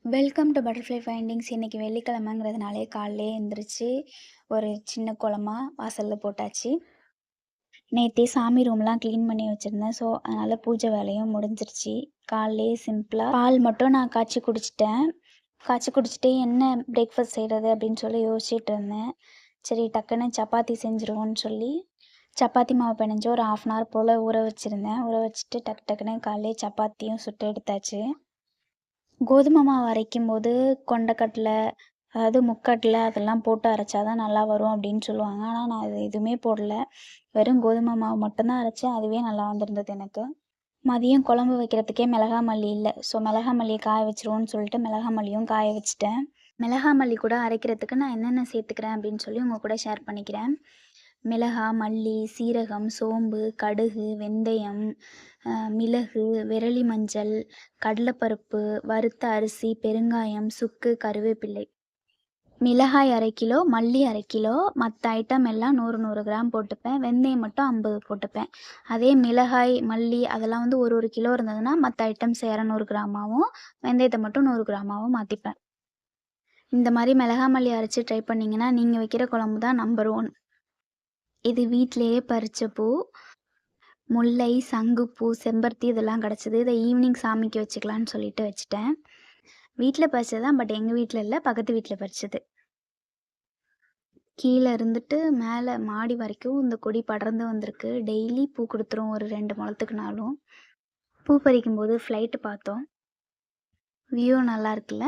Welcome to butterfly findings. இன்னைக்கு வெள்ளிக்கிழமைங்கிறதுனாலே காலையிலே எந்திரிச்சு ஒரு சின்ன கோலமா வாசல்ல போட்டாச்சு. நேத்தே சாமி ரூம்லாம் க்ளீன் பண்ணி வச்சிருந்தேன். ஸோ, அதனால பூஜை வேலையும் முடிஞ்சிருச்சு. காலையிலேயே சிம்பிளா பால் மட்டும் நான் காய்ச்சி குடிச்சிட்டேன். காய்ச்சி குடிச்சிட்டு என்ன பிரேக்ஃபாஸ்ட் செய்றது அப்படின்னு சொல்லி யோசிச்சுட்டு இருந்தேன். சரி டக்குன்னு சப்பாத்தி செஞ்சுருவோன்னு சொல்லி, சப்பாத்தி மாவு பெனஞ்சு ஒரு 1/2 அன் ஹவர் போல ஊற வச்சிருந்தேன். ஊற வச்சுட்டு டக்கு டக்குன்னு காலையிலே சப்பாத்தியும் சுட்டு எடுத்தாச்சு. கோதுமை மாவு அரைக்கும்போது கொண்டைக்கடல, அதாவது முக்கடல அதெல்லாம் போட்டு அரைச்சா தான் நல்லா வரும் அப்படின்னு சொல்லுவாங்க. ஆனா நான் அது எதுவுமே போடல. வெறும் கோதுமை மாவு மட்டும் தான் அரைச்சேன். அதுவே நல்லா வந்திருந்தது எனக்கு. மதியம் குழம்பு வைக்கிறதுக்கே மிளகா மல்லி இல்ல. ஸோ மிளகா மல்லிய காய வச்சுருவோன்னு சொல்லிட்டு மிளகா மல்லியும் காய வச்சுட்டேன். மிளகா மல்லி கூட அரைக்கிறதுக்கு நான் என்னென்ன சேர்த்துக்கிறேன் அப்படின்னு சொல்லி உங்க கூட ஷேர் பண்ணிக்கிறேன். மிளகா, மல்லி, சீரகம், சோம்பு, கடுகு, வெந்தயம், மிளகு, விரலி மஞ்சள், கடலைப்பருப்பு, வறுத்த அரிசி, பெருங்காயம், சுக்கு, கருவேப்பிலை. மிளகாய் 1/2 கிலோ, மல்லி 1/2 கிலோ, மத்த ஐட்டம் எல்லாம் 100, 100 கிராம் போட்டுப்பேன். வெந்தயம் மட்டும் 50 போட்டுப்பேன். அதே மிளகாய், மல்லி அதெல்லாம் வந்து ஒரு 1 கிலோ இருந்ததுன்னா, மத்த ஐட்டம்ஸ் 200 கிராமாவும், வெந்தயத்த மட்டும் 100 கிராமாவும் மாத்திப்பேன். இந்த மாரி மிளகா, மல்லி அரைச்சு ட்ரை பண்ணீங்கன்னா, நீங்க வைக்கிற குழம்பு தான் நம்பர் 1. இது வீட்லயே பறிச்ச பூ. முல்லை, சங்குப்பூ, செம்பருத்தி இதெல்லாம் கிடச்சது. இத ஈவினிங் சாமிக்கு வச்சுக்கலான்னு சொல்லிட்டு வச்சுட்டேன். வீட்ல பறிச்சது தான். பட் எங்க வீட்ல இல்ல. பக்கத்து வீட்ல பறிச்சது. கீழ இருந்துட்டு மேல மாடி வரைக்கும் இந்த கொடி படர்ந்து வந்திருக்கு. டெய்லி பூ குடுத்துரும் ஒரு 2 முழத்துக்குனாலும். பூ பறிக்கும்போது ஃப்ளைட் பார்த்தோம். வியூ நல்லா இருக்குல்ல?